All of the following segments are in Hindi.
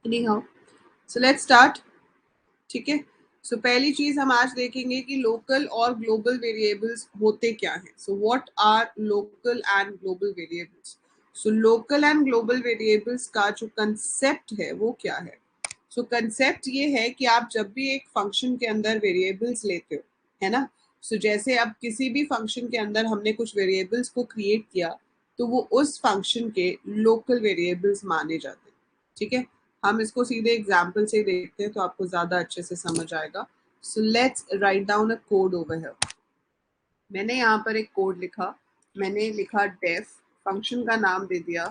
anyhow, so let's start. ठीक है, सो पहली चीज हम आज देखेंगे कि लोकल और ग्लोबल वेरिएबल्स होते क्या हैं. So what are local and global variables. So local and global variables का जो कंसेप्ट है वो क्या है. सो कंसेप्ट ये है कि आप जब भी एक फंक्शन के अंदर वेरिएबल्स लेते हो, है ना, सो जैसे अब किसी भी फंक्शन के अंदर हमने कुछ वेरिएबल्स को क्रिएट किया तो वो उस फंक्शन के लोकल वेरिएबल्स माने जाते हैं. ठीक है, हम इसको सीधे एग्जाम्पल से देखते हैं तो आपको ज्यादा अच्छे से समझ आएगा. So let's write down a code over here. मैंने यहाँ पर एक कोड लिखा. मैंने लिखा डेफ, फंक्शन का नाम दे दिया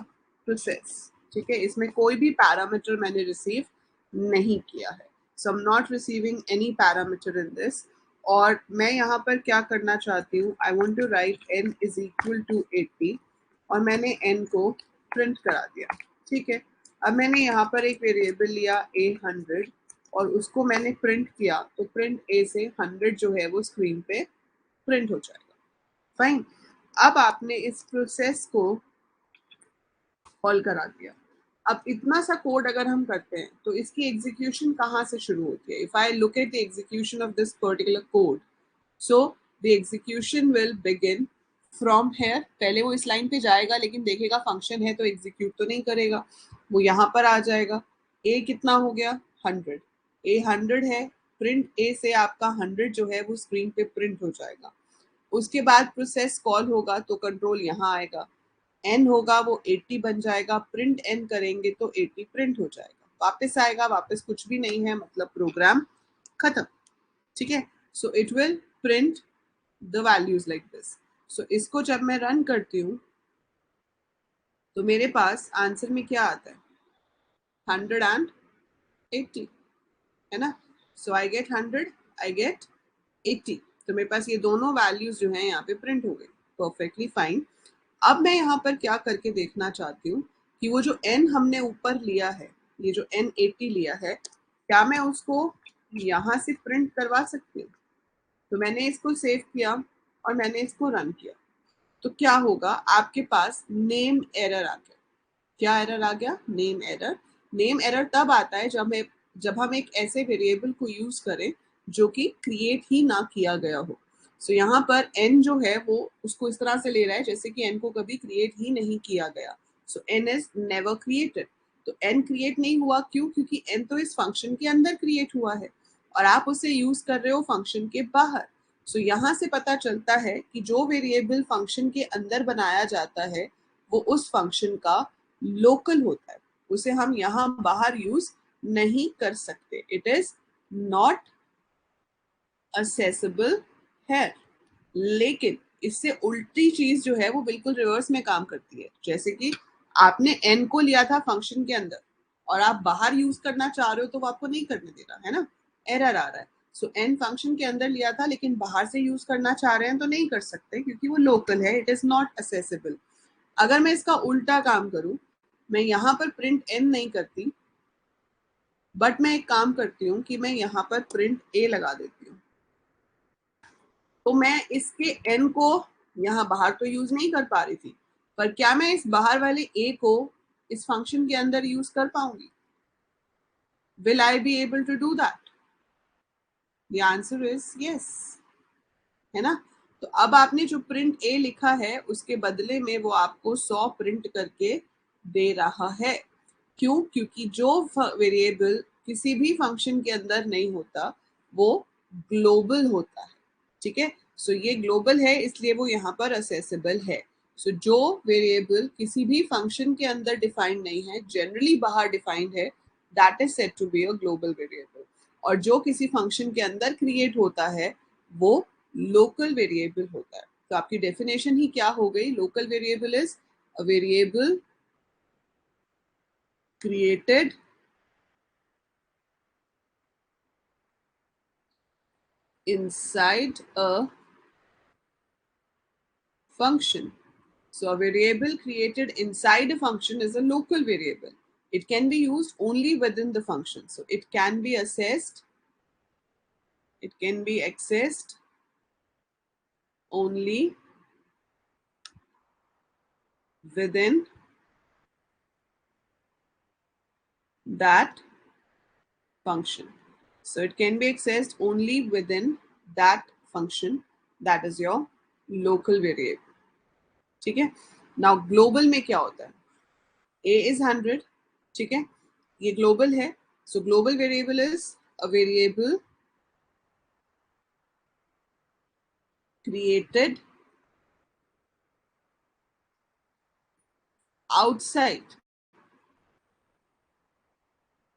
प्रोसेस. ठीक है, इसमें कोई भी पैरामीटर मैंने रिसीव नहीं किया है. So I am not receiving any parameter in this. और मैं यहाँ पर क्या करना चाहती हूँ, I want to write n is equal to 80 और मैंने n को प्रिंट करा दिया. ठीक है, अब मैंने यहाँ पर एक वेरिएबल लिया a100 और उसको मैंने प्रिंट किया तो प्रिंट a से 100 जो है वो स्क्रीन पे प्रिंट हो जाएगा. फाइन. अब आपने इस प्रोसेस को कॉल करा दिया. अब इतना सा कोड अगर हम करते हैं तो इसकी एग्जीक्यूशन कहाँ से शुरू होती है. If I look at the execution of this particular code, so the execution will begin from here. पहले वो इस लाइन पे जाएगा लेकिन देखेगा फंक्शन है तो एग्जीक्यूट तो नहीं करेगा. वो यहाँ पर आ जाएगा. ए कितना हो गया, 100. ए 100 है, प्रिंट ए से आपका 100 जो है वो स्क्रीन पे प्रिंट हो जाएगा. उसके बाद प्रोसेस कॉल होगा तो कंट्रोल यहाँ आएगा. एन होगा वो 80 बन जाएगा. प्रिंट एन करेंगे तो 80 प्रिंट हो जाएगा. वापस आएगा, वापस कुछ भी नहीं है, मतलब प्रोग्राम खत्म. ठीक है, so it will print the values like this. So इसको जब मैं रन करती हूँ तो मेरे पास आंसर में क्या आता है, 180, है ना. सो आई गेट 100, आई गेट 80. तो मेरे पास ये दोनों वैल्यूज जो है यहाँ पे प्रिंट हो गई. Perfectly fine. अब मैं यहाँ पर क्या करके देखना चाहती हूँ कि वो जो n हमने ऊपर लिया है, ये जो n80 लिया है, क्या मैं उसको यहाँ से प्रिंट करवा सकती हूँ. तो मैंने इसको सेव किया और मैंने इसको रन किया. तो क्या होगा, आपके पास नेम एरर आ गया. क्या एरर आ गया, नेम एरर. नेम एरर तब आता है जब हम एक ऐसे वेरिएबल को यूज करें जो कि क्रिएट ही ना किया गया हो. सो यहाँ पर n जो है वो उसको इस तरह से ले रहा है जैसे कि n को कभी क्रिएट ही नहीं किया गया. सो n इज नेवर क्रिएटेड. तो n क्रिएट नहीं हुआ, क्यों, क्योंकि n तो इस फंक्शन के अंदर क्रिएट हुआ है और आप उसे यूज कर रहे हो फंक्शन के बाहर. सो यहाँ से पता चलता है कि जो वेरिएबल फंक्शन के अंदर बनाया जाता है वो उस फंक्शन का लोकल होता है. उसे हम यहाँ बाहर यूज नहीं कर सकते. इट इज नॉट असेसेबल है. लेकिन इससे उल्टी चीज जो है वो बिल्कुल रिवर्स में काम करती है. जैसे कि आपने n को लिया था फंक्शन के अंदर और आप बाहर यूज करना चाह रहे हो तो वो आपको नहीं करने दे रहा है ना, एरर आ रहा है. सो n फंक्शन के अंदर लिया था लेकिन बाहर से यूज करना चाह रहे हैं तो नहीं कर सकते क्योंकि वो लोकल है. It is not accessible. अगर मैं इसका उल्टा काम करूं, मैं यहाँ पर प्रिंट n नहीं करती, बट मैं एक काम करती हूँ कि मैं यहाँ पर प्रिंट a लगा देती हूँ. तो मैं इसके n को यहाँ बाहर तो यूज नहीं कर पा रही थी, पर क्या मैं इस बाहर वाले a को इस फंक्शन के अंदर यूज कर पाऊंगी. Will I be able to do that. The answer is yes, है ना. तो अब आपने जो प्रिंट a लिखा है उसके बदले में वो आपको 100 प्रिंट करके दे रहा है. क्यों, क्योंकि जो वेरिएबल किसी भी फंक्शन के अंदर नहीं होता वो ग्लोबल होता है. ठीक है, सो ये ग्लोबल है इसलिए वो यहाँ पर असेसेबल है. सो जो वेरिएबल किसी भी फंक्शन के अंदर डिफाइंड नहीं है, जनरली बाहर डिफाइंड है, that is said to be a global variable. और जो किसी फंक्शन के अंदर क्रिएट होता है वो लोकल वेरिएबल होता है. तो आपकी डेफिनेशन ही क्या हो गई, local variable is a variable created inside a function. So a variable created inside a function is a local variable. It can be used only within the function. So it can be accessed only within that function. So it can be accessed only within that function, that is your local variable. ठीक है. Now global में क्या होता है? A is 100. ठीक है, ये global है. So global variable is a variable created outside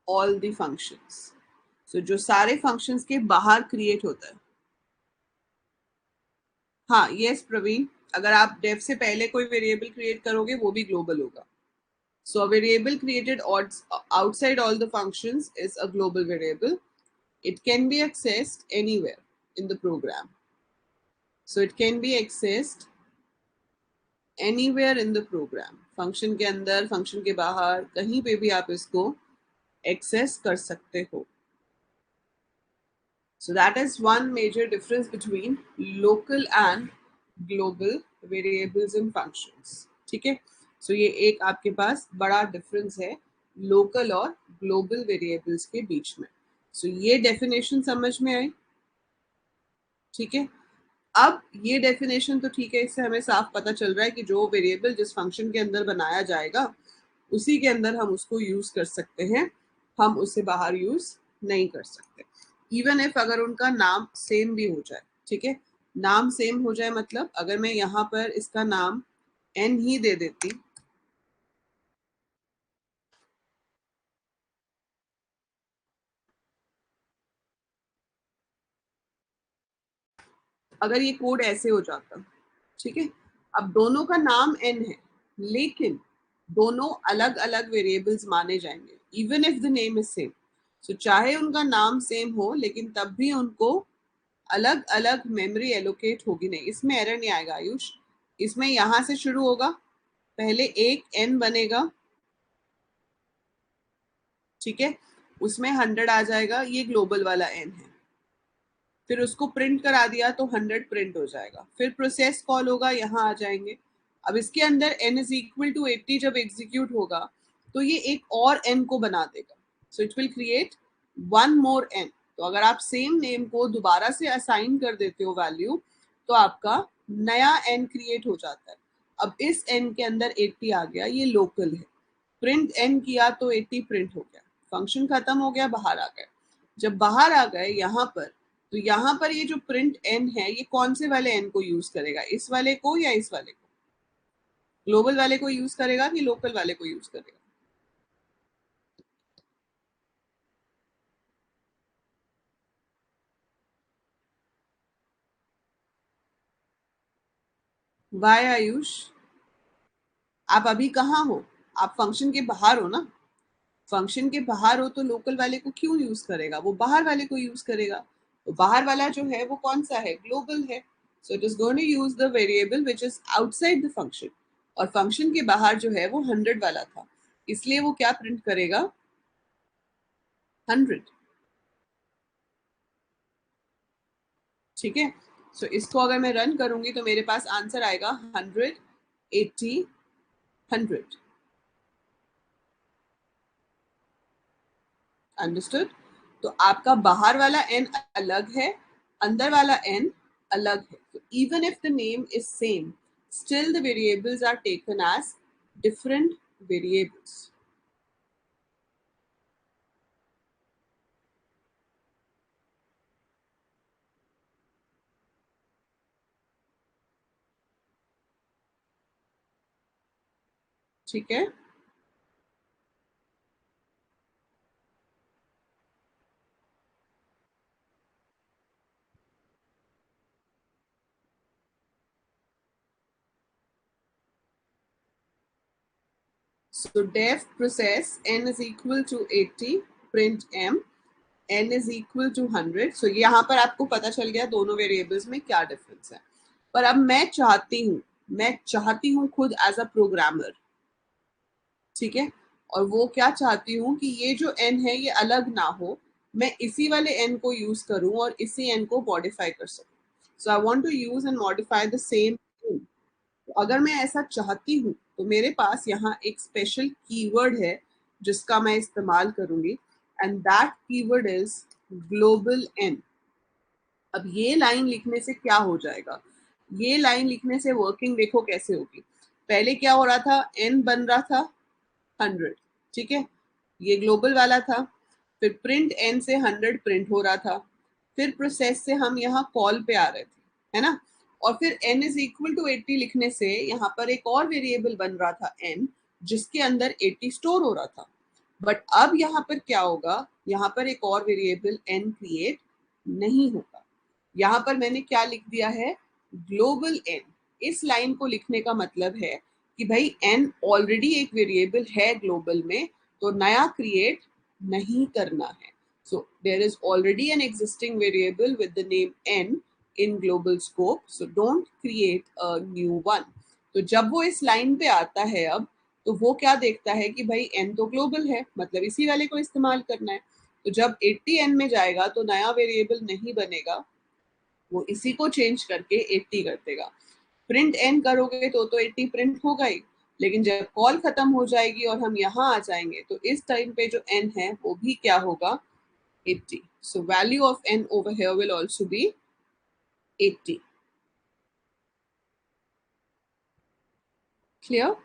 all the functions. So जो सारे functions के बाहर create होता है. हाँ, yes प्रवीण, अगर आप डेफ से पहले कोई वेरिएबल क्रिएट करोगे वो भी ग्लोबल होगा. So a variable created outside all the functions is a global variable. It can be accessed anywhere in the program. So it can be accessed anywhere in the program. Function के अंदर, function के बाहर, कहीं पे भी आप इसको access कर सकते हो. So that is one major difference between local and global variables and functions. ठीक है. So ये एक आपके पास बड़ा difference है local और global variables के बीच में. So ये definition समझ में आई. ठीक है. अब ये डेफिनेशन तो ठीक है, इससे हमें साफ पता चल रहा है कि जो वेरिएबल जिस फंक्शन के अंदर बनाया जाएगा उसी के अंदर हम उसको यूज कर सकते हैं, हम उससे बाहर यूज नहीं कर सकते. इवन इफ अगर उनका नाम सेम भी हो जाए. ठीक है, नाम सेम हो जाए मतलब अगर मैं यहाँ पर इसका नाम n ही दे देती, अगर ये कोड ऐसे हो जाता. ठीक है, अब दोनों का नाम n है लेकिन दोनों अलग अलग वेरिएबल्स माने जाएंगे even if the name is same. So चाहे उनका नाम सेम हो लेकिन तब भी उनको अलग अलग मेमोरी एलोकेट होगी नहीं. इसमें एरर नहीं आएगा आयुष. इसमें यहां से शुरू होगा, पहले एक n बनेगा. ठीक है, उसमें 100 आ जाएगा, ये ग्लोबल वाला n है. फिर उसको प्रिंट करा दिया तो 100 प्रिंट हो जाएगा. फिर प्रोसेस कॉल होगा, यहाँ आ जाएंगे. अब इसके अंदर n इज इक्वल टू 80 जब एग्जीक्यूट होगा तो ये एक और n को बना देगा. सो it will create one more n. तो अगर आप सेम नेम को दोबारा से असाइन कर देते हो वैल्यू तो आपका नया n क्रिएट हो जाता है. अब इस n के अंदर 80 आ गया, ये लोकल है. प्रिंट n किया तो 80 प्रिंट हो गया, फंक्शन खत्म हो गया, बाहर आ गए. जब बाहर आ गए यहाँ पर, तो यहाँ पर ये जो प्रिंट n है ये कौन से वाले n को यूज करेगा, इस वाले को या इस वाले को? ग्लोबल वाले को यूज करेगा कि लोकल वाले को यूज करेगा? वाई आयुष, आप अभी कहाँ हो? आप फंक्शन के बाहर हो ना. फंक्शन के बाहर हो तो लोकल वाले को क्यों यूज करेगा, वो बाहर वाले को यूज करेगा. तो बाहर वाला जो है वो कौन सा है, ग्लोबल है. So it is going to use the variable which is outside the function. और फंक्शन के बाहर जो है वो 100 वाला था, इसलिए वो क्या प्रिंट करेगा, 100. ठीक है, सो इसको अगर मैं रन करूंगी तो मेरे पास आंसर आएगा 100, 80, 100. अंडरस्टूड. तो आपका बाहर वाला n अलग है, अंदर वाला n अलग है. तो even if the name is same, still the variables are taken as different variables. ठीक है, so def process n is equal to 80, print m, n is equal to 100. so यहाँ पर आपको पता चल गया दोनों वेरिएबल्स में क्या डिफरेंस है. पर अब मैं चाहती हूँ खुद एज अ प्रोग्रामर. ठीक है, और वो क्या चाहती हूँ कि ये जो n है ये अलग ना हो, मैं इसी वाले n को यूज करूँ और इसी n को मॉडिफाई कर सकूँ. So I want to use and modify the same. तो अगर मैं ऐसा चाहती हूँ तो मेरे पास यहाँ एक स्पेशल कीवर्ड है जिसका मैं इस्तेमाल करूंगी, and that keyword is global n. अब ये लाइन लिखने से क्या हो जाएगा, ये लाइन लिखने से वर्किंग देखो कैसे होगी। पहले क्या हो रहा था, एन बन रहा था 100, ठीक है, ये ग्लोबल वाला था। फिर प्रिंट एन से 100 प्रिंट हो रहा था। फिर प्रोसेस से हम यहाँ कॉल पे आ रहे थे, है ना। और फिर n इज इक्वल टू 80 लिखने से यहाँ पर एक और वेरिएबल बन रहा था n, जिसके अंदर 80 स्टोर हो रहा था। बट अब यहाँ पर क्या होगा, यहाँ पर एक और वेरिएबल n क्रिएट नहीं होगा। यहाँ पर मैंने क्या लिख दिया है, ग्लोबल n। इस लाइन को लिखने का मतलब है कि भाई n ऑलरेडी एक वेरिएबल है ग्लोबल में, तो नया क्रिएट नहीं करना है। So there is already an existing variable with the name n in global scope, so don't create a new one. तो जब वो इस लाइन पे आता है अब, तो वो क्या देखता है कि भाई n तो ग्लोबल है, मतलब इसी वाले को इस्तेमाल करना है। तो जब 80 n में जाएगा तो नया वेरिएबल नहीं बनेगा, वो इसी को चेंज करके 80 कर देगा। प्रिंट एन करोगे तो 80 प्रिंट होगा ही, लेकिन जब कॉल खत्म हो जाएगी और हम यहाँ आ जाएंगे तो इस टाइम पे जो एन है वो भी क्या होगा, 80। So value of n over here will also be 80। Clear?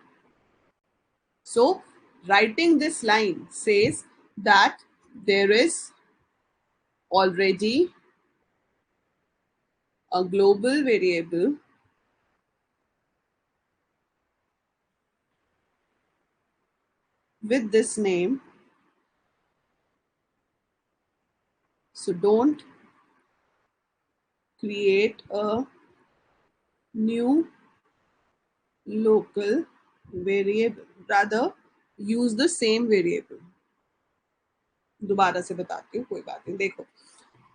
So writing this line says that there is already a global variable with this name, so don't create a new local variable, rather use the same variable। दोबारा से बताती हूँ, कोई बात नहीं। देखो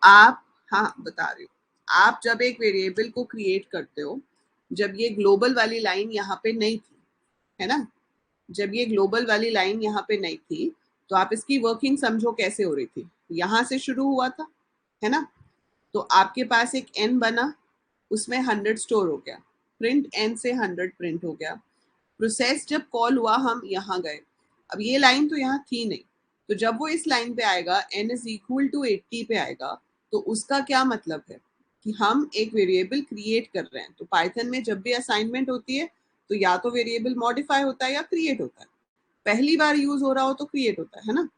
आप, हाँ बता रही हूँ, आप जब एक वेरिएबल को क्रिएट करते हो, जब ये ग्लोबल वाली लाइन यहाँ पे नहीं थी, है ना, जब ये ग्लोबल वाली लाइन यहाँ पे नहीं थी, तो आप इसकी वर्किंग समझो कैसे हो रही थी। यहाँ से शुरू हुआ था, है ना, तो आपके पास एक n बना, उसमें 100 स्टोर हो गया, प्रिंट n से 100 प्रिंट हो गया। प्रोसेस जब कॉल हुआ हम यहाँ गए, अब ये लाइन तो यहाँ थी नहीं, तो जब वो इस लाइन पे आएगा n इज इक्वल टू 80 पे आएगा, तो उसका क्या मतलब है कि हम एक वेरिएबल क्रिएट कर रहे हैं। तो पाइथन में जब भी असाइनमेंट होती है तो या तो वेरिएबल मॉडिफाई होता है या क्रिएट होता है। पहली बार यूज हो रहा हो तो क्रिएट होता है ना।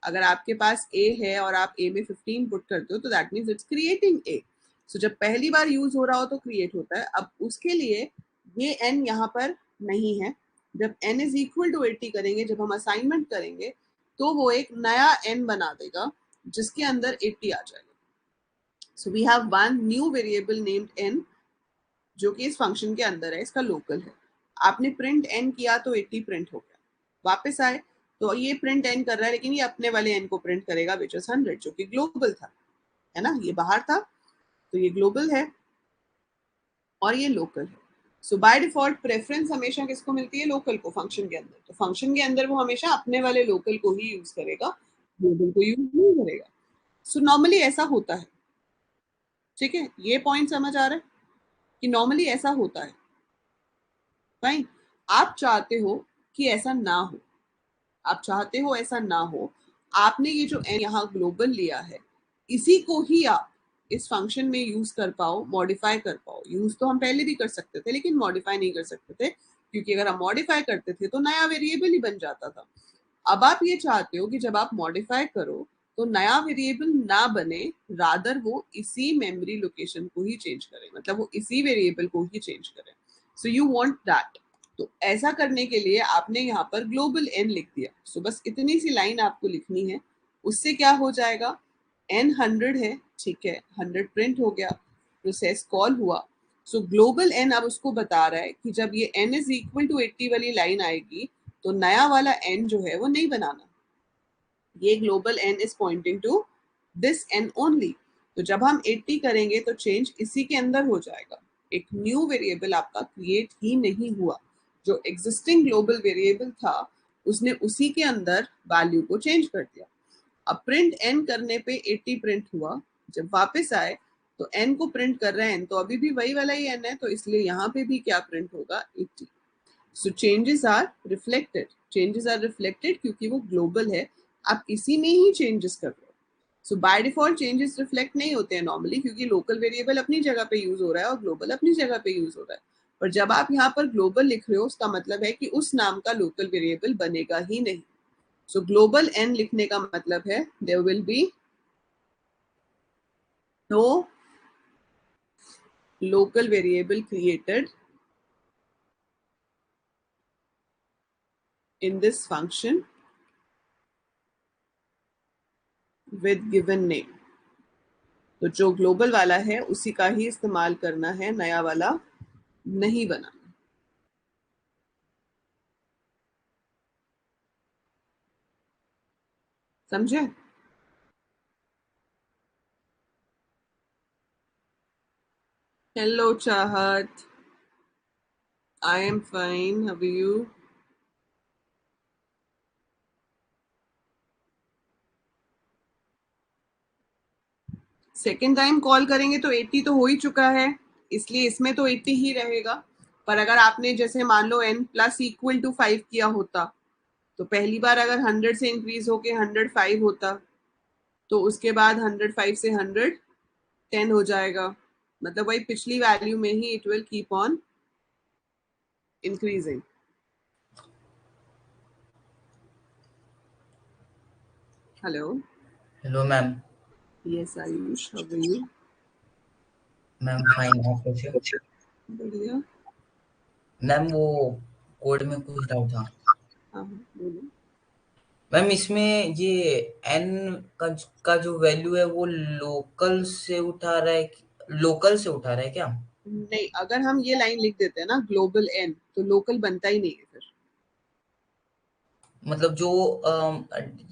अगर आपके पास a है और आप a में 15 पुट करते हो तो that means it's creating a। सो जब पहली बार यूज हो रहा हो तो क्रिएट होता है। अब उसके लिए ये n यहाँ पर नहीं है। जब n इज इक्वल टू 80 करेंगे, जब हम असाइनमेंट करेंगे, तो वो एक नया n बना देगा जिसके अंदर 80 आ जाएगा। So we have one new variable named n, जो कि इस फंक्शन के अंदर है, इसका लोकल है। आपने प्रिंट n किया तो 80 प्रिंट हो गया। वापस आए तो ये प्रिंट n कर रहा है, लेकिन ये अपने वाले n को प्रिंट करेगा विच इज 100, जो कि ग्लोबल था, है ना, ये बाहर था तो ये ग्लोबल है और ये लोकल है। सो बाय डिफॉल्ट प्रेफरेंस हमेशा किसको मिलती है, लोकल को, फंक्शन के अंदर। तो फंक्शन के अंदर वो हमेशा अपने वाले लोकल को ही यूज करेगा, ग्लोबल को यूज नहीं करेगा। सो नॉर्मली ऐसा होता है, ठीक है, ये पॉइंट समझ आ रहा है कि नॉर्मली ऐसा होता है। फाइन, आप चाहते हो कि ऐसा ना हो, आप चाहते हो ऐसा ना हो, आपने ये जो n यहाँ ग्लोबल लिया है, इसी को ही आप इस फंक्शन में यूज कर पाओ, मॉडिफाई कर पाओ। यूज तो हम पहले भी कर सकते थे, लेकिन मॉडिफाई नहीं कर सकते थे, क्योंकि अगर हम मॉडिफाई करते थे तो नया वेरिएबल ही बन जाता था। अब आप ये चाहते हो कि जब आप मॉडिफाई करो तो नया वेरिएबल ना बने, रादर वो इसी मेमोरी लोकेशन को ही चेंज करे, मतलब वो इसी वेरिएबल को ही चेंज करे। So you want that. तो ऐसा करने के लिए आपने यहाँ पर ग्लोबल n लिख दिया। सो बस इतनी सी लाइन आपको लिखनी है, उससे क्या हो जाएगा, n 100 है, ठीक है, 100 प्रिंट हो गया, प्रोसेस कॉल हुआ। सो ग्लोबल n अब उसको बता रहा है कि जब ये n इज इक्वल टू 80 वाली लाइन आएगी तो नया वाला n जो है वो नहीं बनाना। ये global n is pointing to this n only. तो जब हम 80 करेंगे तो चेंज इसी के अंदर हो जाएगा, एक न्यू वेरिएबल आपका क्रिएट ही नहीं हुआ। जो एग्जिस्टिंग ग्लोबल वेरिएबल था उसने उसी के अंदर वैल्यू को चेंज कर दिया। अब प्रिंट n करने पे 80 प्रिंट हुआ, जब वापस आए तो n को प्रिंट कर रहे हैं n तो अभी भी वही वाला ही n है, तो इसलिए यहाँ पे भी क्या प्रिंट होगा, 80। सो चेंजेस आर रिफ्लेक्टेड, क्योंकि वो ग्लोबल है, आप इसी में ही चेंजेस कर रहे हो। सो बाय डिफॉल्ट चेंजेस रिफ्लेक्ट नहीं होते हैं नॉर्मली, क्योंकि लोकल वेरिएबल अपनी जगह पे यूज हो रहा है और ग्लोबल अपनी जगह पे यूज हो रहा है। पर जब आप यहाँ पर ग्लोबल लिख रहे हो, उसका मतलब है कि उस नाम का लोकल वेरिएबल बनेगा ही नहीं। सो ग्लोबल n लिखने का मतलब है there will be no local variable created in this function with given name। तो जो ग्लोबल वाला है उसी का ही इस्तेमाल करना है, नया वाला नहीं बना। समझे? Hello Chahat, I am fine, how are you? Second time call करेंगे तो 80 तो हो ही चुका है, इसलिए इसमें तो 80 ही रहेगा। पर अगर आपने जैसे मान लो n प्लस इक्वल टू 5 किया होता, तो पहली बार अगर 100 से इंक्रीज होके 105 होता, तो उसके बाद 105 से 110 हो जाएगा। मतलब वही पिछली वैल्यू में ही it will keep on increasing. Hello. Hello ma'am. Yes Ayush, how are you? Ma'am fine, आप कैसे हो? बढ़िया। मैम वो कोड में कुछ डाउट था। हाँ बोलो। मैम इसमें ये एन का जो वैल्यू है वो लोकल से उठा रहा है, लोकल से उठा रहा है क्या? नहीं, अगर हम ये लाइन लिख देते हैं ना ग्लोबल n, तो लोकल बनता ही नहीं है फिर। मतलब जो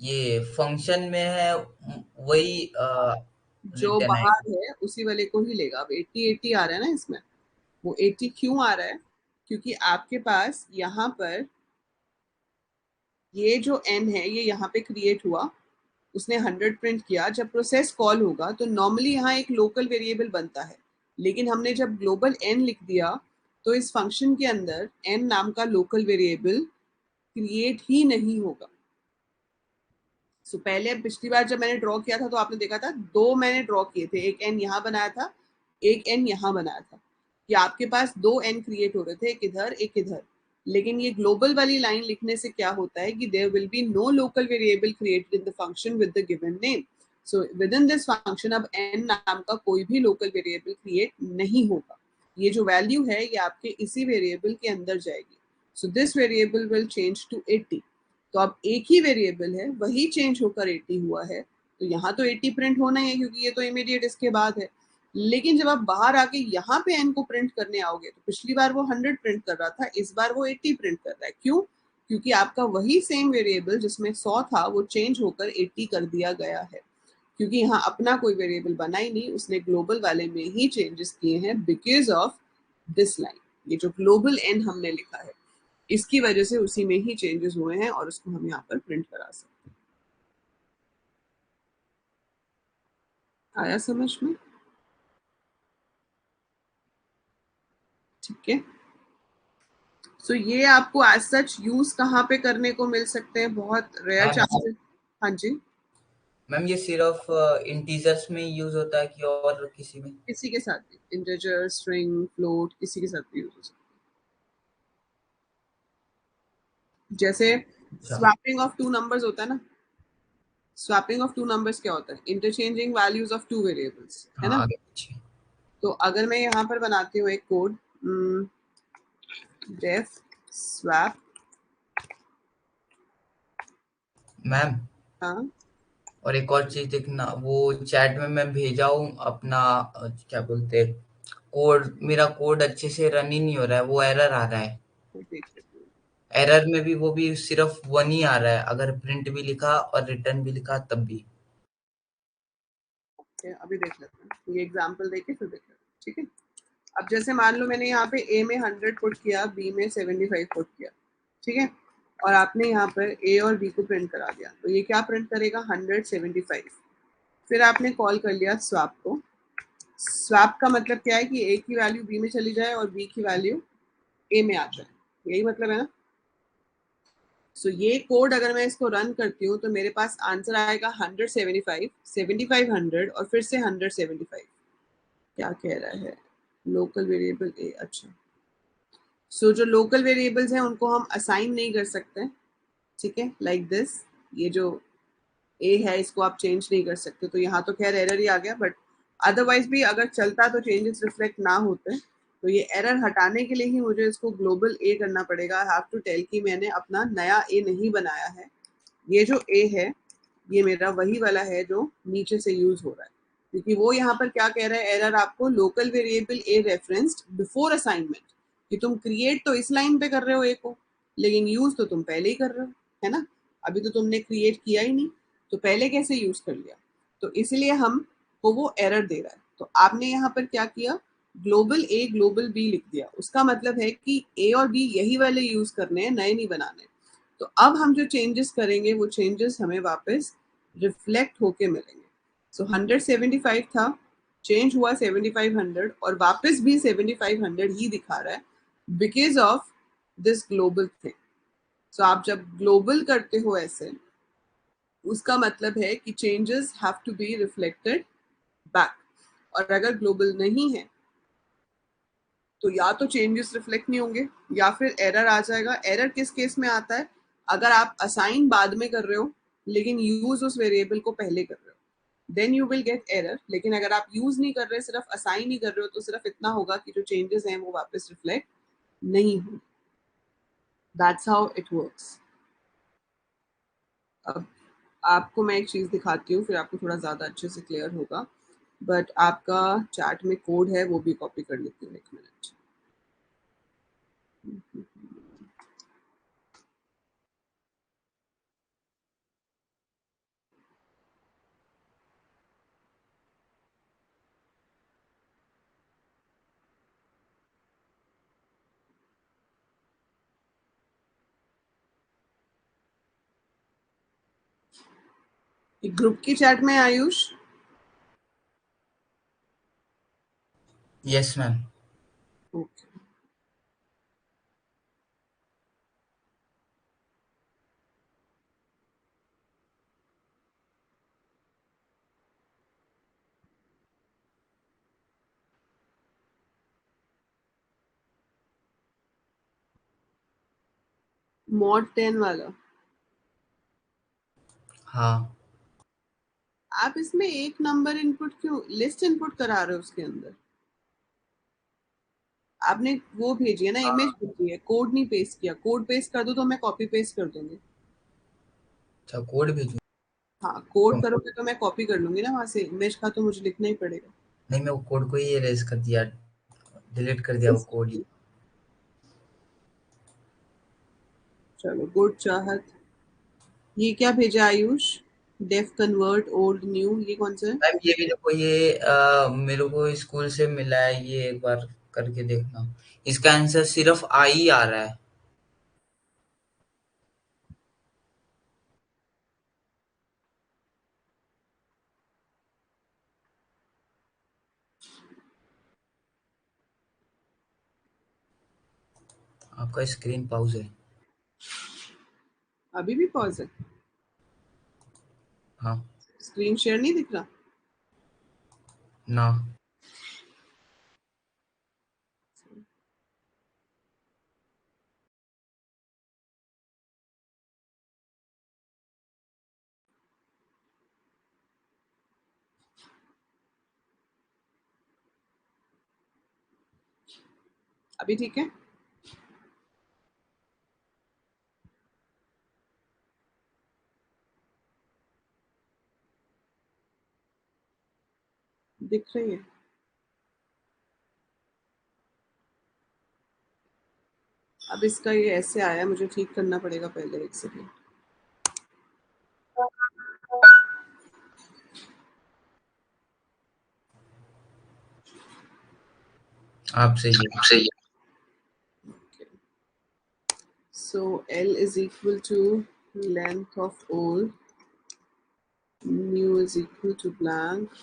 ये फंक्शन में है वही जो रिटर्न बाहर आएगा। है उसी वाले को ही लेगा। अब 80 आ रहा है ना इसमें, वो 80 क्यों आ रहा है? क्योंकि आपके पास यहाँ पर ये जो n है ये यहाँ पे क्रिएट हुआ, उसने 100 प्रिंट किया। जब प्रोसेस कॉल होगा तो नॉर्मली यहाँ एक लोकल वेरिएबल बनता है, लेकिन हमने जब ग्लोबल n लिख दिया तो इस फंक्शन के अंदर n नाम का लोकल वेरिएबल क्रिएट ही नहीं होगा। सो पहले पिछली बार जब मैंने ड्रॉ किया था तो आपने देखा था दो मैंने ड्रॉ किए थे, एक n यहाँ बनाया था, एक n यहाँ बनाया था, कि आपके पास दो n क्रिएट हो रहे थे, एक इधर एक इधर। लेकिन ये ग्लोबल वाली लाइन लिखने से क्या होता है कि there will be no local variable created in the function with the given name. So within this function अब n नाम का कोई भी लोकल वेरिएबल क्रिएट नहीं होगा। ये जो वैल्यू है ये आपके इसी वेरिएबल के अंदर जाएगी। So this variable will change to 80। तो अब एक ही वेरिएबल है, वही चेंज होकर 80 हुआ है, तो यहाँ तो 80 प्रिंट होना ही है क्योंकि ये तो इमीडिएट इसके बाद है। लेकिन जब आप बाहर आके यहाँ पे n को प्रिंट करने आओगे तो पिछली बार वो 100 प्रिंट कर रहा था, इस बार वो 80 प्रिंट कर रहा है। क्यों? क्योंकि आपका वही सेम वेरिएबल जिसमें 100 था वो चेंज होकर 80 कर दिया गया है। क्योंकि यहाँ अपना कोई वेरिएबल बना ही नहीं, उसने ग्लोबल वाले में ही चेंजेस किए हैं बिकॉज ऑफ दिस लाइन। ये जो ग्लोबल n हमने लिखा है इसकी वजह से उसी में ही चेंजेस हुए हैं और उसको हम यहाँ पर प्रिंट करा सकते हैं। आया समझ में? ठीक है। सो ये आपको एज सच यूज कहाँ पे करने को मिल सकते हैं? बहुत रेयर मैम चांसेस। हाँ जी। मैम ये सिर्फ इंटीजर्स में यूज होता है कि और किसी में? किसी के साथ भी, इंटीजर, स्ट्रिंग, फ्लोट, किसी के साथ भी यूज हो सकता है। जैसे अच्छा। स्वैपिंग ऑफ टू नंबर्स होता है ना, स्वैपिंग ऑफ टू नंबर्स क्या होता है? Interchanging values of two variables, है हाँ ना? आगे पीछे। तो अगर मैं यहाँ पर बनाती हूँ एक कोड, डेफ स्वैप। मैम हाँ और एक और चीज देखना, वो चैट में मैं भेजा हूँ अपना क्या बोलते हैं कोड, मेरा कोड अच्छे से रन ही नहीं हो रहा है, वो एरर आ रहा है। देख लेती हूँ। एरर में भी वो भी सिर्फ वन ही आ रहा है, अगर प्रिंट भी लिखा और रिटर्न भी लिखा तब भी। अभी देख लेते हैं, ये एग्जांपल देके फिर देख लेते हैं, ठीक है? अब जैसे मान लो मैंने यहाँ पे ए में 100 पुट किया, बी में 75 पुट किया, ठीक है? और आपने यहाँ पर ए और बी को प्रिंट करा दिया, तो ये क्या प्रिंट करेगा? 175। फिर आपने कॉल कर लिया स्वैप को। स्वैप का मतलब क्या है कि ए की वैल्यू बी में चली जाए और बी की वैल्यू ए में आ जाए। यही मतलब है ना। सो ये कोड अगर मैं इसको रन करती हूँ तो मेरे पास आंसर आएगा 175, 7500 और फिर से 175। क्या कह रहा है लोकल वेरिएबल ए। अच्छा, सो जो लोकल वेरिएबल्स हैं उनको हम असाइन नहीं कर सकते, ठीक है, लाइक दिस। ये जो ए है इसको आप चेंज नहीं कर सकते, तो यहाँ तो खैर एरर ही आ गया, बट अदरवाइज भी अगर चलता तो चेंजेस रिफ्लेक्ट ना होते। तो ये एरर हटाने के लिए ही मुझे इसको ग्लोबल ए करना पड़ेगा। आई हैव टू टेल कि मैंने अपना नया ए नहीं बनाया है। ये जो ए है ये मेरा वही वाला है जो नीचे से यूज हो रहा है, क्योंकि वो यहाँ पर क्या कह रहा है एरर आपको, लोकल वेरिएबल ए रेफरेंस्ड बिफोर असाइनमेंट, कि तुम क्रिएट तो इस लाइन पे कर रहे हो ए को, लेकिन यूज तो तुम पहले ही कर रहे हो, है ना। अभी तो तुमने क्रिएट किया ही नहीं, तो पहले कैसे यूज कर लिया। तो इसलिए हमको वो एरर दे रहा है। तो आपने यहाँ पर क्या किया, ग्लोबल ए ग्लोबल बी लिख दिया। उसका मतलब है कि ए और बी यही वाले यूज करने हैं, नए नहीं बनाने। तो अब हम जो चेंजेस करेंगे वो चेंजेस हमें वापस रिफ्लेक्ट होके मिलेंगे। सो 175 था, चेंज हुआ 7500 और वापस भी 7500 ही दिखा रहा है because of this global thing. So आप जब ग्लोबल करते हो ऐसे, उसका मतलब है कि changes have to be reflected back. और अगर ग्लोबल नहीं है तो या तो चेंजेस रिफ्लेक्ट नहीं होंगे या फिर एरर आ जाएगा। एरर किस केस में आता है, अगर आप असाइन बाद में कर रहे हो लेकिन यूज उस वेरिएबल को पहले कर रहे हो, then you will get error. लेकिन अगर आप यूज नहीं कर रहे, सिर्फ असाइन ही कर रहे हो, तो सिर्फ इतना होगा कि जो चेंजेस हैं वो वापस रिफ्लेक्ट नहीं होंगे। That's how it works. अब आपको मैं एक चीज दिखाती हूँ, फिर आपको थोड़ा ज्यादा अच्छे से क्लियर होगा। बट आपका चैट में कोड है वो भी कॉपी कर लेती हूँ, एक मिनट। ग्रुप की चैट में Ayush. Yes ma'am. Okay, mod 10 वाला। हाँ। आप इसमें एक नंबर इनपुट क्यों, लिस्ट इनपुट करा रहे हो उसके अंदर। आपने वो भेजी है ना, इमेज भेजी है, कोड नहीं पेस्ट किया। कोड पेस्ट कर दो तो मैं कॉपी पेस्ट कर दूंगी। अच्छा, कोड भेजूँ? हाँ, कोड तो करोगे तो मैं कॉपी कर लूंगी ना वहां से, इमेज का तो मुझे लिखना ही पड़ेगा। नहीं, मैं वो कोड को ही इरेज़ कर दिया, डिलीट कर दिया वो कोड ही। चलो, गुड चाहत। ये क्या भेजा Ayush, def convert old new, ये कौन सा है। मैम ये भी देखो, ये मेरे को स्कूल से मिला है, ये एक बार करके देखना। इसका आंसर सिर्फ आई आ रहा है। आपका स्क्रीन पॉज है। अभी भी पॉज है। हाँ। स्क्रीन शेयर नहीं दिख रहा। ना। अभी ठीक है। दिख रही है। अब इसका ये ऐसे आया, मुझे ठीक करना पड़ेगा पहले, एक सेकेंड। आप सही है। सही है। So L is equal to length of old, new is equal to blank,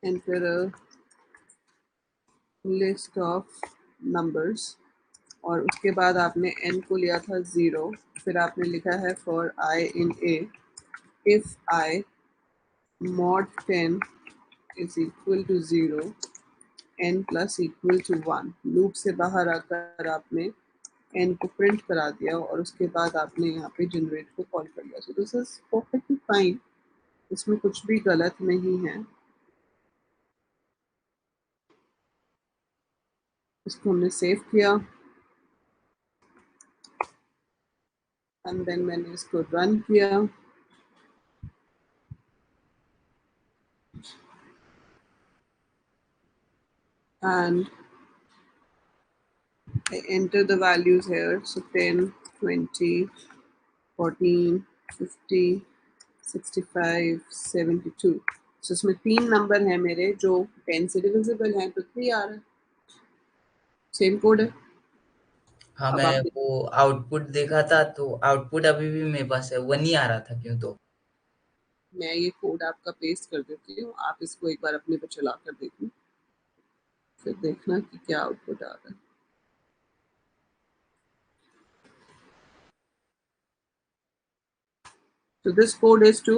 and फिर लिस्ट ऑफ नंबर्स, और उसके बाद आपने n को लिया था 0, फिर आपने लिखा है for I in A if I mod 10 is equal to 0 n plus equal to 1। Loop से बाहर आकर आपने n को प्रिंट करा दिया और उसके बाद आपने यहाँ पे जनरेट को कॉल कर लिया। So this is perfectly fine, इसमें कुछ भी गलत नहीं है। इसको हमने सेव किया एंड देन मैंने इसको रन किया। And I enter the values here. So 10, 20, 14, 50, 65, 72। So इसमें 3 नंबर हैं मेरे जो 10 से डिविजिबल हैं, तो 3 आ रहा है। सेम कोड है। हाँ, अब मैं आप वो आउटपुट देखा था, तो आउटपुट अभी भी मेरे पास है, 1 ही आ रहा था, क्यों तो। मैं ये कोड आपका पेस्ट कर देती हूँ, आप इसको एक बार अपने पे चला कर देखना, फिर देखना कि क्या आउटपुट आ रहा है। So this code is to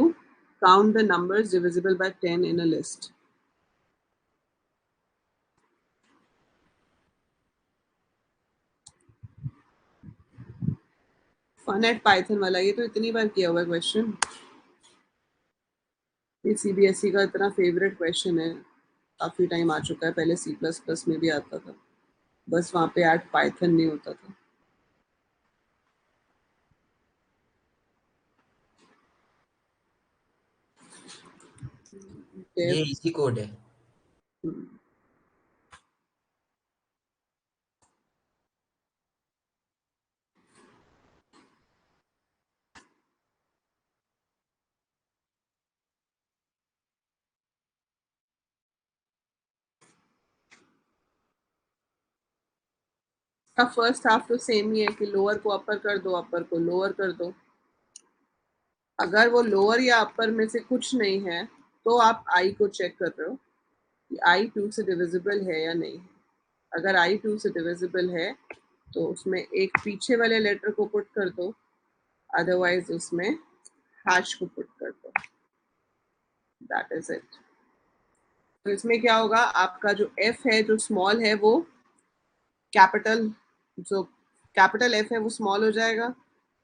count the numbers divisible by 10 in a list. Fun at Python वाला ये तो इतनी बार किया हुआ है क्वेश्चन, ये सीबीएसई का इतना फेवरेट क्वेश्चन है, काफी टाइम आ चुका है। पहले सी प्लस प्लस में भी आता था, बस वहां पे एट पाइथन नहीं होता था। ये डेव इसी कोड है। का फर्स्ट हाफ तो सेम ही है कि लोअर को अपर कर दो, अपर को लोअर कर दो। अगर वो लोअर या अपर में से कुछ नहीं है तो आप आई को चेक कर रहे हो कि आई 2 से डिविजिबल है या नहीं। अगर आई 2 से डिविजिबल है तो उसमें एक पीछे वाले लेटर को पुट कर दो, अदरवाइज उसमें हैश को पुट कर दो। That is it. तो इसमें क्या होगा, आपका जो एफ है जो स्मॉल है वो कैपिटल, जो कैपिटल एफ है वो स्मॉल हो जाएगा,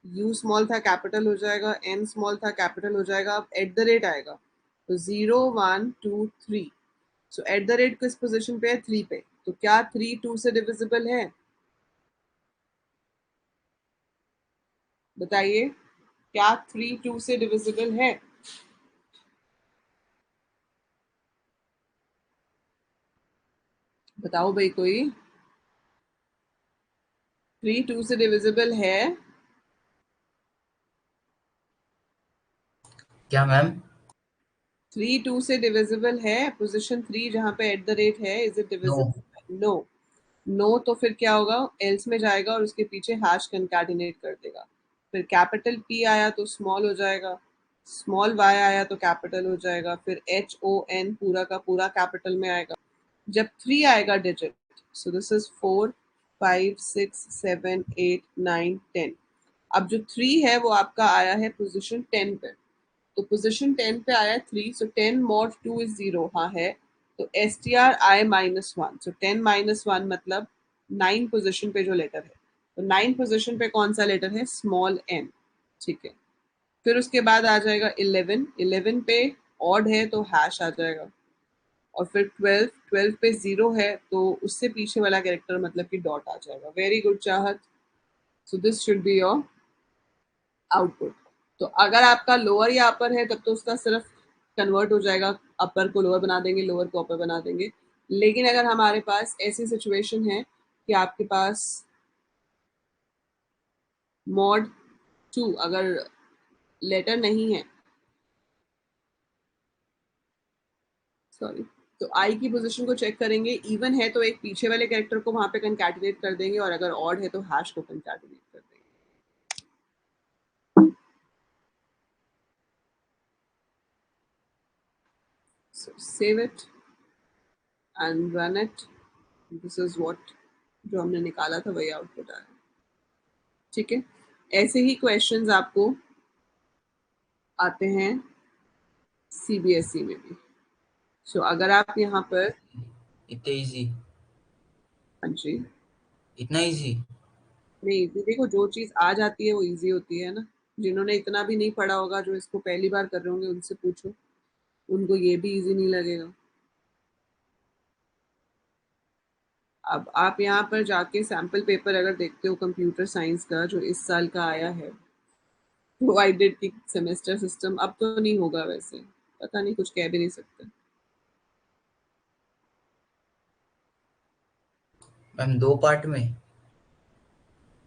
यू स्मॉल था कैपिटल हो जाएगा, एन स्मॉल था कैपिटल हो जाएगा। अब एट द रेट आएगा तो 0 1 2 3। सो एट द रेट किस पोजिशन पे है, 3 पे। तो क्या 3 2 से डिविजिबल है, बताइए, क्या 3 2 से डिविजिबल है? बताओ भाई कोई। 3 2 से डिविजिबल है? क्या मैम? 3 2 से डिविजिबल है, पोजीशन 3 जहां पे एट द रेट है, is it no. Divisible? No. No तो फिर क्या होगा, एल्स में जाएगा और उसके पीछे हैश कंकैटिनेट कर देगा। फिर कैपिटल पी आया तो स्मॉल हो जाएगा, स्मॉल वाई आया तो कैपिटल हो जाएगा, फिर एच ओ एन पूरा का पूरा कैपिटल में आएगा। जब 3 आएगा डिजिट, सो दिस इज 4 5 6 7 8 9 10। अब जो 3 है वो आपका आया है पोजीशन 10 पे, तो पोजीशन 10 पे आया 3, सो 10 mod 2 इज 0, हाँ है। तो एस टी आर आई -1, सो 10 -1 मतलब 9 पोजीशन पे जो लेटर है, तो 9 पोजीशन पे कौन सा लेटर है, स्मॉल एन। ठीक है, फिर उसके बाद आ जाएगा 11, 11 पे ऑड है तो हैश आ जाएगा, और फिर 12, 12 पे 0 है तो उससे पीछे वाला कैरेक्टर मतलब कि डॉट आ जाएगा। वेरी गुड चाहत। So this should be your output. तो अगर आपका लोअर या अपर है तब तो उसका सिर्फ कन्वर्ट हो जाएगा, अपर को लोअर बना देंगे, लोअर को अपर बना देंगे। लेकिन अगर हमारे पास ऐसी सिचुएशन है कि आपके पास मॉड 2 अगर लेटर नहीं है, सॉरी, तो आई की पोजीशन को चेक करेंगे, इवन है तो एक पीछे वाले कैरेक्टर को वहां पे कंकैटिनेट कर देंगे, और अगर ऑड है तो हैश को कंकैटिनेट कर देंगे। So save it. And run it. This is what जो हमने निकाला था वही आउटपुट आया। ठीक है, ऐसे ही क्वेश्चंस आपको आते हैं सीबीएसई में भी। सो अगर आप यहाँ पर, इतना इजी? हाँ जी, इतना इजी? नहीं देखो, जो चीज आ जाती है वो इजी होती है ना। जिन्होंने इतना भी नहीं पढ़ा होगा, जो इसको पहली बार कर रहे होंगे, उनसे पूछो, उनको ये भी इजी नहीं लगेगा। अब आप यहाँ पर जाके सैम्पल पेपर अगर देखते हो कंप्यूटर साइंस का जो इस साल का आया है, प्रोवाइडेड की सेमेस्टर सिस्टम, अब तो नहीं होगा वैसे, पता नहीं, कुछ कह भी नहीं सकते। मैम 2 पार्ट में?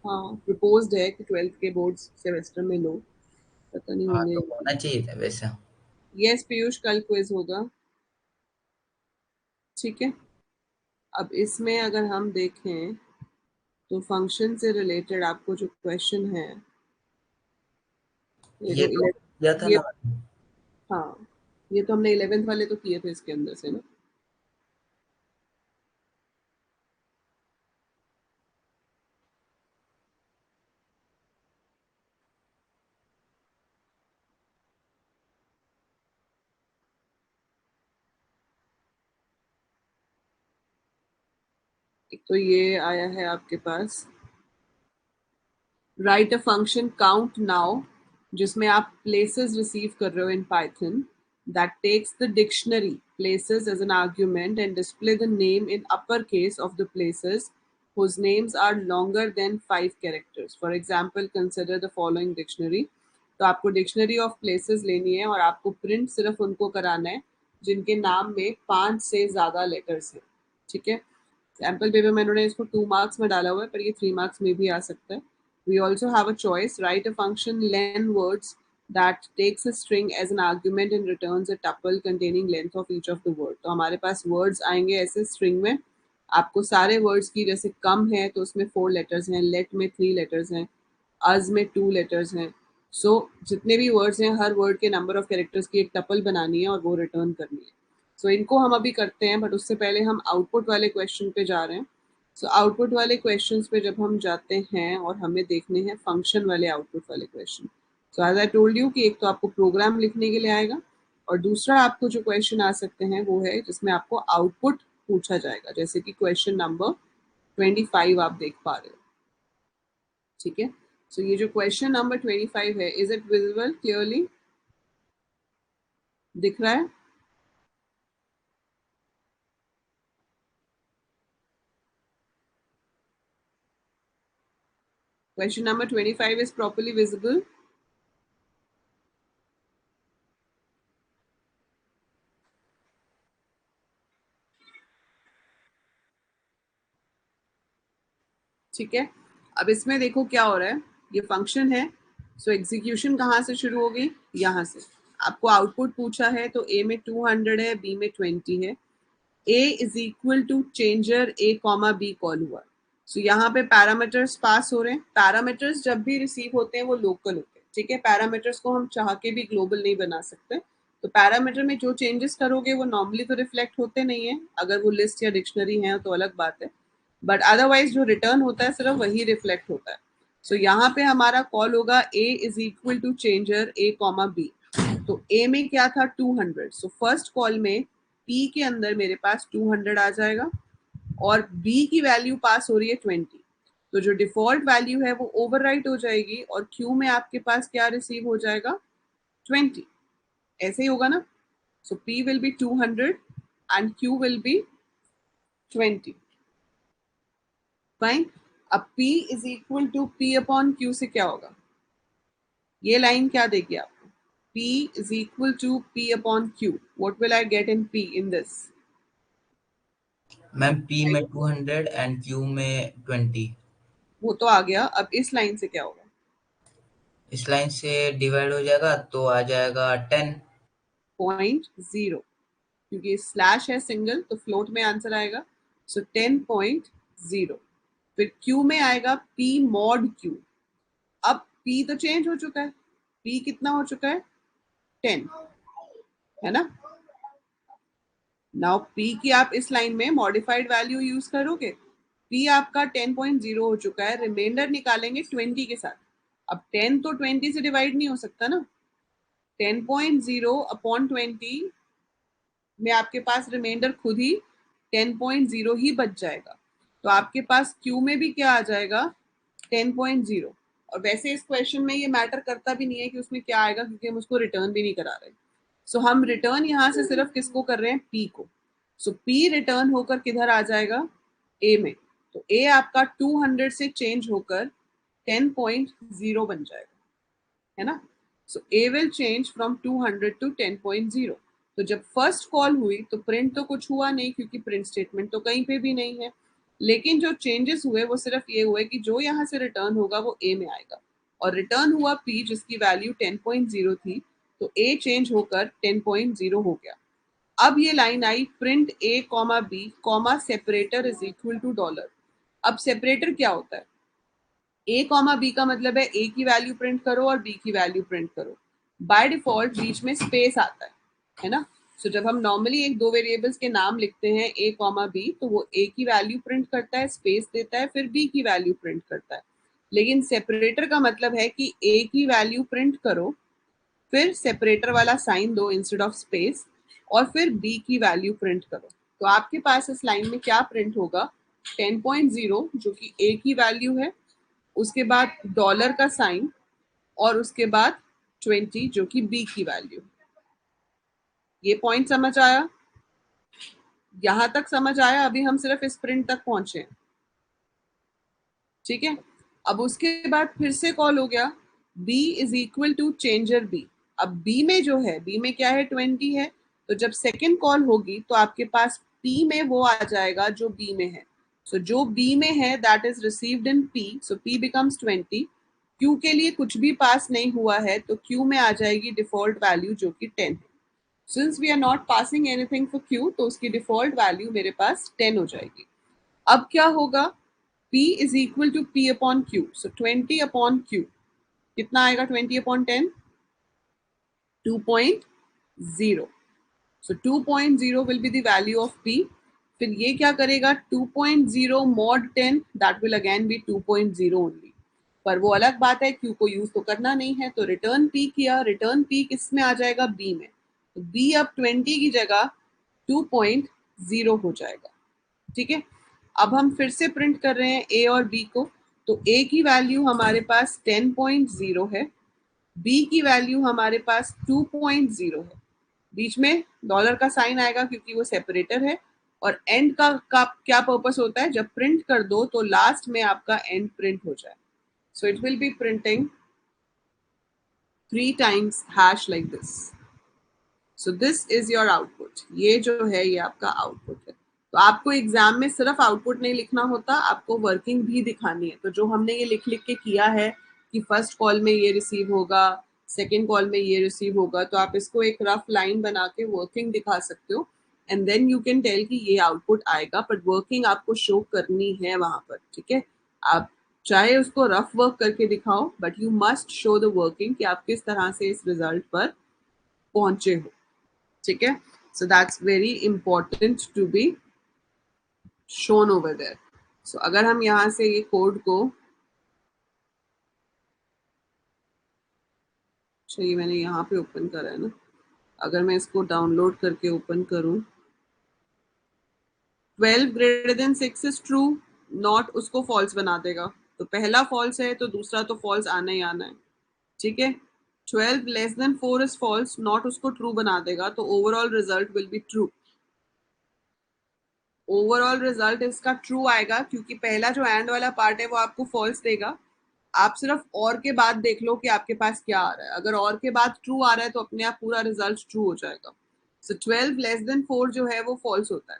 हाँ, प्रपोज्ड है कि 12th के बोर्ड सेमेस्टर में लो, पता नहीं हाँ, होंगे। तो होना चाहिए था वैसा। यस पीयूष, कल क्विज होगा। ठीक है, अब इसमें अगर हम देखें तो फंक्शन से रिलेटेड आपको जो क्वेश्चन है, ये ये जो तो 11, किया था ये, ना? हाँ, ये तो हमने 11th वाले तो किए थे इसके अंदर से ना। एक तो ये आया है आपके पास, write a function count now, जिसमें आप प्लेसेस रिसीव कर रहे हो in Python, that takes the dictionary places as an argument and display the name in upper case of the places whose names are longer than 5 characters. For example, consider the following dictionary. तो आपको डिक्शनरी ऑफ प्लेसेस लेनी है और आपको प्रिंट सिर्फ उनको कराना है जिनके नाम में 5 से ज्यादा लेटर्स हैं। ठीक है, सैम्पल पेपर में उन्होंने इसको 2 मार्क्स में डाला हुआ है, पर ये 3 मार्क्स में भी आ सकता है। We also have a choice. Write a function len words that takes a string as an argument and returns a tuple containing length of each of the word. तो हमारे पास words आएंगे ऐसे string में, आपको सारे words की, जैसे कम है तो उसमें 4 letters हैं, let में 3 letters हैं, us में 2 letters हैं। So जितने भी words हैं, हर word के number of characters की एक tuple बनानी है और वो return करनी है। So इनको हम अभी करते हैं, बट उससे पहले हम आउटपुट वाले क्वेश्चन पे जा रहे हैं। सो आउटपुट वाले क्वेश्चंस पे जब हम जाते हैं और हमें देखने हैं फंक्शन वाले आउटपुट वाले question, so as I told you कि एक तो आपको प्रोग्राम लिखने के लिए आएगा, और दूसरा आपको जो क्वेश्चन आ सकते हैं वो है जिसमें आपको आउटपुट पूछा जाएगा, जैसे कि क्वेश्चन नंबर 25 आप देख पा रहे हो। ठीक है, सो ये जो क्वेश्चन नंबर 25 है, इज इट विजिबल क्लियरली, दिख रहा है? Question number 25 is properly visible? ठीक है, अब इसमें देखो क्या हो रहा है, ये फंक्शन है। सो एग्जीक्यूशन कहाँ से शुरू होगी, यहाँ से। आपको आउटपुट पूछा है तो ए में 200 है, बी में 20 है। A is equal to changer A comma B call हुआ। सो यहाँ पे पैरामीटर्स पास हो रहे हैं। पैरामीटर्स जब भी रिसीव होते हैं वो लोकल होते हैं। ठीक है, पैरामीटर्स को हम चाह के भी ग्लोबल नहीं बना सकते। तो पैरामीटर में जो चेंजेस करोगे वो नॉर्मली तो रिफ्लेक्ट होते नहीं है, अगर वो लिस्ट या डिक्शनरी है तो अलग बात है, बट अदरवाइज जो रिटर्न होता है सिर्फ वही रिफ्लेक्ट होता है। सो यहाँ पे हमारा कॉल होगा A is equal to changer A comma B. तो ए में क्या था, 200। सो फर्स्ट कॉल में पी के अंदर मेरे पास 200 आ जाएगा, और बी की वैल्यू पास हो रही है 20। तो जो डिफॉल्ट वैल्यू है वो ओवरराइट हो जाएगी, और क्यू में आपके पास क्या रिसीव हो जाएगा, 20। ऐसे ही होगा ना। So P will be 200 and Q will be 20। Fine. अब P is equal to P upon Q से क्या होगा, ये लाइन क्या देगी आपको, P is equal to P upon Q। What will I get in P in this? Ma'am P में 200 एंड क्यू में 20। वो तो आ गया, अब इस लाइन से क्या होगा, इस लाइन से डिवाइड हो जाएगा तो आ जाएगा 10। 0.0, क्योंकि स्लैश है सिंगल तो फ्लोट में आंसर आएगा। सो 10.0। फिर Q में आएगा P मॉड Q। अब P तो चेंज हो चुका है, P कितना हो चुका है, 10, है ना। नाउ p की आप इस लाइन में मॉडिफाइड वैल्यू यूज करोगे, p आपका 10.0 हो चुका है, रिमाइंडर निकालेंगे 20 के साथ। अब 10 तो 20 से डिवाइड नहीं हो सकता ना, 10.0 अपॉन 20 में आपके पास रिमाइंडर खुद ही 10.0 ही बच जाएगा। तो आपके पास Q में भी क्या आ जाएगा, 10.0। और वैसे इस क्वेश्चन में ये मैटर करता भी नहीं है कि उसमें क्या आएगा, क्योंकि हम उसको रिटर्न भी नहीं करा रहे। सो हम रिटर्न यहाँ से सिर्फ किसको कर रहे हैं, P को। सो P रिटर्न होकर किधर आ जाएगा, A में। तो A आपका 200 से चेंज होकर 10.0 बन जाएगा, है ना। सो ए विल चेंज फ्रॉम 200 टू 10.0। तो जब फर्स्ट कॉल हुई तो प्रिंट तो कुछ हुआ नहीं, क्योंकि प्रिंट स्टेटमेंट तो कहीं पे भी नहीं है। लेकिन जो चेंजेस हुए वो सिर्फ ये हुए कि जो यहाँ से रिटर्न होगा वो ए में आएगा, और रिटर्न हुआ पी जिसकी वैल्यू 10.0 थी, तो ए चेंज होकर 10.0 हो गया। अब ये लाइन आई, print a comma b comma separator is equal to dollar. अब सेपरेटर क्या होता है, ए कॉमा बी का मतलब है ए की वैल्यू प्रिंट करो और बी की वैल्यू प्रिंट करो। बाय डिफॉल्ट बीच में स्पेस आता है ना। सो जब हम नॉर्मली एक दो वेरिएबल्स के नाम लिखते हैं ए कॉमा बी, तो वो ए की वैल्यू प्रिंट करता है, स्पेस देता है, फिर बी की वैल्यू प्रिंट करता है। लेकिन सेपरेटर का मतलब है कि ए की वैल्यू प्रिंट करो, फिर सेपरेटर वाला साइन दो इंस्टेड ऑफ स्पेस, और फिर बी की वैल्यू प्रिंट करो। तो आपके पास इस लाइन में क्या प्रिंट होगा, 10.0 जो कि ए की वैल्यू है, उसके बाद डॉलर का साइन, और उसके बाद 20 जो कि बी की वैल्यू। ये पॉइंट समझ आया, यहां तक समझ आया। अभी हम सिर्फ इस प्रिंट तक पहुंचे हैं, ठीक है। अब उसके बाद फिर से कॉल हो गया, b is equal to changer b। अब b में जो है, b में क्या है, 20 है। तो जब सेकेंड कॉल होगी तो आपके पास p में वो आ जाएगा जो b में है। सो जो b में है that is received in p, so p becomes 20। q के लिए कुछ भी पास नहीं हुआ है, तो q में आ जाएगी डिफॉल्ट वैल्यू जो कि 10 है। Since we are not passing anything for q, तो उसकी डिफॉल्ट वैल्यू मेरे पास 10 हो जाएगी। अब क्या होगा, P is equal to P upon Q. So 20 upon Q. कितना आएगा 20 upon 10? 2.0. So 2.0 will be the value of P. फिर ये क्या करेगा, 2.0 mod 10, that will again be 2.0 only. पर वो अलग बात है, Q को यूज तो करना नहीं है, तो रिटर्न P किया, रिटर्न P किस में आ जाएगा, B में। तो B अब 20 की जगह 2.0 हो जाएगा, ठीक है। अब हम फिर से प्रिंट कर रहे हैं ए और बी को। तो ए की वैल्यू हमारे पास 10.0 है, बी की वैल्यू हमारे पास 2.0 है। बीच में डॉलर का साइन आएगा क्योंकि वो सेपरेटर है। और एंड का क्या पर्पस होता है, जब प्रिंट कर दो तो लास्ट में आपका एंड प्रिंट हो जाए। सो it will be printing 3 times hash like this. So this is your output. ये जो है ये आपका आउटपुट है। तो आपको एग्जाम में सिर्फ आउटपुट नहीं लिखना होता, आपको वर्किंग भी दिखानी है। तो जो हमने ये लिख लिख के किया है कि फर्स्ट कॉल में ये रिसीव होगा, सेकेंड कॉल में ये रिसीव होगा, तो आप इसको एक रफ लाइन बना के वर्किंग दिखा सकते हो, and then you can tell कि ये आउटपुट आएगा। बट वर्किंग आपको शो करनी है वहां पर, ठीक है। आप चाहे उसको रफ वर्क करके दिखाओ, but you must show the working कि आप किस तरह से इस रिजल्ट पर पहुंचे हो, ठीक है। So that's very important to be shown over there. So अगर हम यहाँ से ये कोड को, चाहिए मैंने यहाँ पे ओपन करा है ना, अगर मैं इसको डाउनलोड करके ओपन करूँ, 12 greater than 6 is true, not उसको फॉल्स बना देगा। तो पहला फॉल्स है तो दूसरा तो फॉल्स आना ही आना है, ठीक है। 12 less than 4 is false, not उसको ट्रू बना देगा, तो overall result will be true. Overall result इसका ट्रू आएगा, क्योंकि पहला जो एंड वाला पार्ट है वो आपको फॉल्स देगा। आप सिर्फ और के बाद देख लो कि आपके पास क्या आ रहा है। अगर और के बाद ट्रू आ रहा है तो अपने आप पूरा रिजल्ट ट्रू हो जाएगा। सो 12 लेस देन 4 जो है वो फॉल्स होता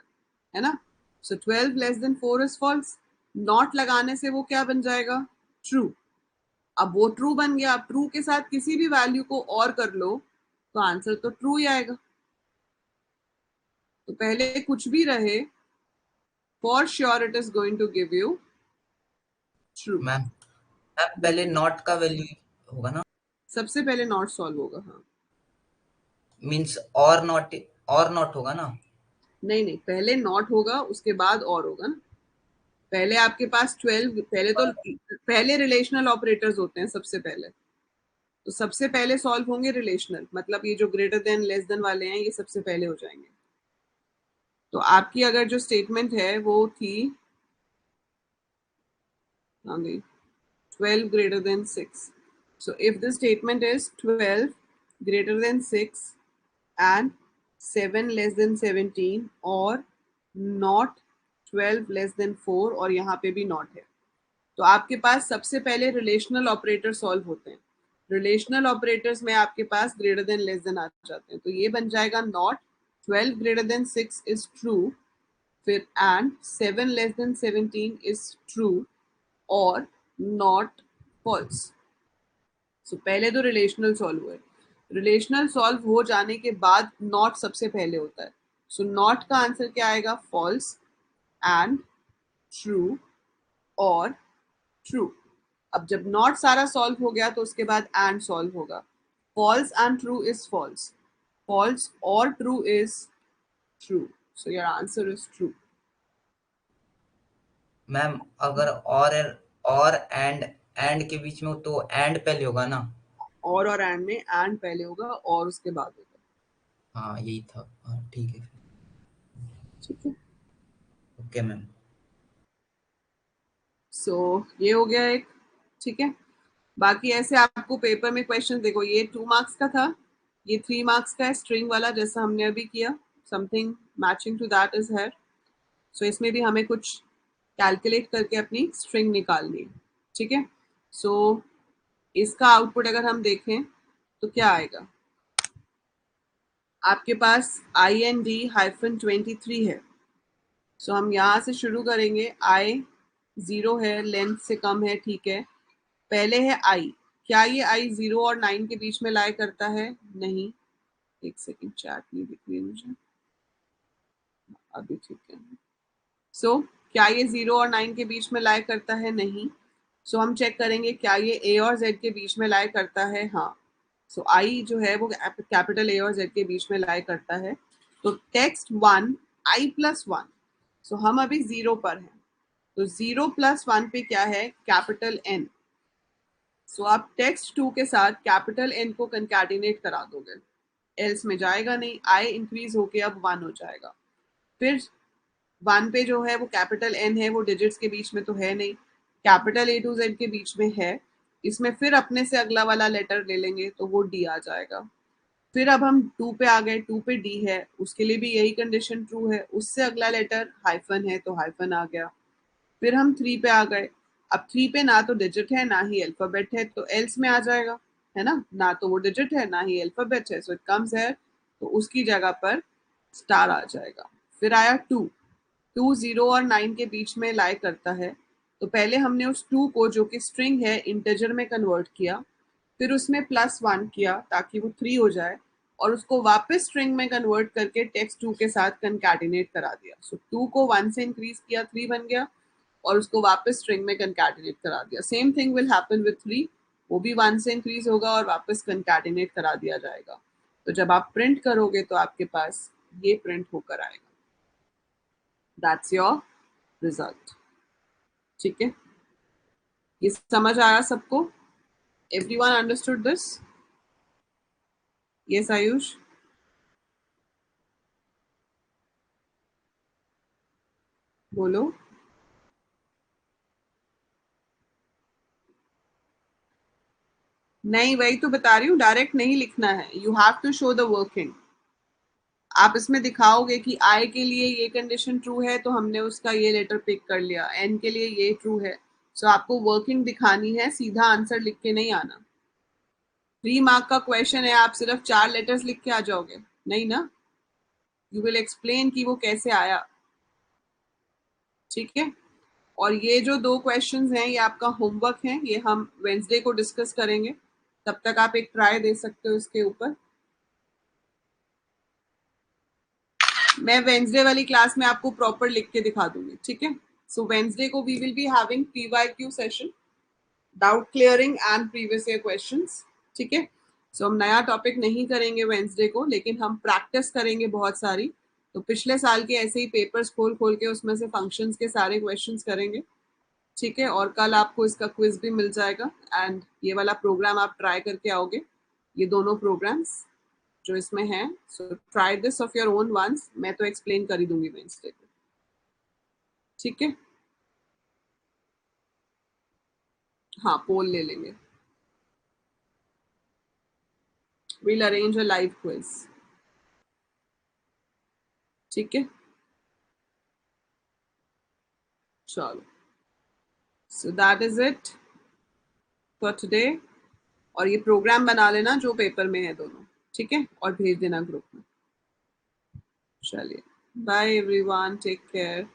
है ना। So 12 less than 4 is false, not लगाने से वो क्या बन जाएगा, ट्रू। अब वो ट्रू बन गया, अब ट्रू के साथ किसी भी वैल्यू को और कर लो तो आंसर तो ट्रू ही आएगा। तो पहले कुछ भी रहे, for sure it is going to give you true. Ma'am ma'am पहले नॉट का वैल्यू होगा ना, सबसे पहले नॉट सॉल्व होगा, हाँ। मीन्स और नॉट होगा ना। नहीं नहीं, पहले नॉट होगा उसके बाद और होगा ना। पहले आपके पास 12, पहले रिलेशनल ऑपरेटर्स होते हैं सबसे पहले, तो सबसे पहले सॉल्व होंगे रिलेशनल, मतलब ये जो ग्रेटर देन लेस देन वाले हैं ये सबसे पहले हो जाएंगे। तो आपकी अगर जो स्टेटमेंट है वो थी 12 greater than 6. So if the statement is 12 greater than 6 and 7 less than 17 or not 12 less than 4 और यहाँ पे भी not है, तो आपके पास सबसे पहले रिलेशनल ऑपरेटर सॉल्व होते हैं। रिलेशनल ऑपरेटर्स में आपके पास ग्रेटर देन लेस देन आ जाते हैं, तो ये बन जाएगा not 12 greater than 6 is true, फिर and 7 less than 17 is true और नॉट फॉल्स। सो पहले तो रिलेशनल सॉल्व हुए, रिलेशनल सॉल्व हो जाने के बाद नॉट सबसे पहले होता है। सो नॉट का आंसर क्या आएगा? फॉल्स एंड ट्रू और ट्रू। अब जब नॉट सारा सॉल्व हो गया तो उसके बाद एंड सॉल्व होगा। False and true is false, false और true is true. So your answer is true. Ma'am अगर और एंड के बीच में हो तो एंड पहले होगा ना? और एंड में एंड पहले होगा और उसके बाद होगा। हाँ यही था, हाँ ठीक है फिर। ठीक है, ओके मैम। सो ये हो गया एक। ठीक है, बाकी ऐसे आपको पेपर में क्वेश्चन, देखो ये 2 मार्क्स का था, ये 3 मार्क्स का है स्ट्रिंग वाला जैसा हमने अभी किया, something matching to that is है। सो इसमें भी हमें कुछ कैलकुलेट करके अपनी स्ट्रिंग निकालनी है। ठीक है, सो इसका आउटपुट अगर हम देखें तो क्या आएगा? आपके पास IND-23 है। सो हम यहाँ से शुरू करेंगे। I 0 है, लेंथ से कम है, ठीक है। पहले है I, क्या ये I 0 और 9 के बीच में लाई करता है? नहीं। एक सेकंड, चैट नहीं दिख रही मुझे, अभी ठीक है। सो क्या ये 0 और 9 के बीच में लाई करता है? नहीं। सो हम चेक करेंगे क्या ये A और Z के बीच में लाई करता है? हाँ। सो I जो है वो कैपिटल A और Z के बीच में लाई करता है। तो टेक्स्ट 1 I+1, सो हम अभी 0 पर हैं, तो 0 + 1 पे क्या है? Capital N। सो आप टेक्स्ट 2 के साथ कैपिटल N को कंकैटिनेट करा दोगे, एल्स में जाएगा नहीं, I इंक्रीज होके अब 1 हो जाएगा। फिर 1 पे जो है वो कैपिटल N है, वो डिजिट्स के बीच में तो है नहीं, कैपिटल A to Z के बीच में है। इसमें फिर अपने से अगला वाला लेटर ले लेंगे तो वो D आ जाएगा। फिर अब हम 2 पे आ गए, 2 पे D है, उसके लिए भी यही कंडीशन ट्रू है, उससे अगला लेटर हाइफन है तो हाइफन आ गया। फिर हम 3 पे आ गए, अब 3 पे ना तो डिजिट है ना ही अल्फाबेट है, तो एल्स में आ जाएगा, है ना, ना तो वो डिजिट है ना ही अल्फाबेट है, सो इट कम्स है, तो उसकी जगह पर स्टार आ जाएगा। फिर आया 2, 2 0 और 9 के बीच में लाई करता है, तो पहले हमने उस 2 को जो कि स्ट्रिंग है इंटीजर में कन्वर्ट किया, फिर उसमें +1 किया ताकि वो 3 हो जाए, और उसको वापस स्ट्रिंग में कन्वर्ट करके टेक्स्ट 2 के साथ कंकैटिनेट करा दिया। सो 2 को 1 से इंक्रीज किया, 3 बन गया, और उसको वापस स्ट्रिंग में कंकैटिनेट करा दिया। Same thing will happen with 3, वो भी 1 से इंक्रीज होगा और वापस कंकैटिनेट करा दिया जाएगा। तो जब आप प्रिंट करोगे तो आपके पास ये प्रिंट होकर आएगा। That's your result. ठीक है, ये समझ आया सबको? Everyone understood this? Yes Ayush? बोलो। नहीं, वही तो बता रही हूँ, डायरेक्ट नहीं लिखना है, you have to show the working. आप इसमें दिखाओगे कि I के लिए ये कंडीशन ट्रू है तो हमने उसका ये लेटर पिक कर लिया, N के लिए ये ट्रू है, सो आपको वर्किंग दिखानी है, सीधा आंसर लिख के नहीं आना। 3 मार्क का क्वेश्चन है, आप सिर्फ 4 लेटर्स लिख के आ जाओगे? नहीं ना, यू विल एक्सप्लेन कि वो कैसे आया। ठीक है, और ये जो 2 क्वेश्चंस हैं ये आपका होमवर्क है, ये हम वेंसडे को डिस्कस करेंगे, तब तक आप एक ट्राई दे सकते हो इसके ऊपर। मैं वेंसडे वाली क्लास में आपको प्रॉपर लिख के दिखा दूंगी। ठीक है, सो वेंसडे को we will be having PYQ session, doubt clearing and previous year questions. ठीक है, सो हम नया टॉपिक नहीं करेंगे वेंसडे को, लेकिन हम प्रैक्टिस करेंगे बहुत सारी, तो पिछले साल के ऐसे ही पेपर्स खोल खोल के उसमें से फंक्शंस के सारे क्वेश्चंस करेंगे, ठीक है। और कल आपको इसका क्विज भी मिल जाएगा एंड ये वाला प्रोग्राम आप ट्राई करके आओगे, ये दोनों प्रोग्राम्स जो इसमें हैं। So try this of your own once, मैं तो एक्सप्लेन कर ही दूंगी वेडनेसडे को, ठीक है। हाँ, पोल ले लेंगे, we'll arrange a live quiz, ठीक है। चलो, so that is it for today. और ये प्रोग्राम बना लेना जो पेपर में है दोनों, ठीक है, और भेज देना ग्रुप में। चलिए, बाय एवरीवन, टेक केयर।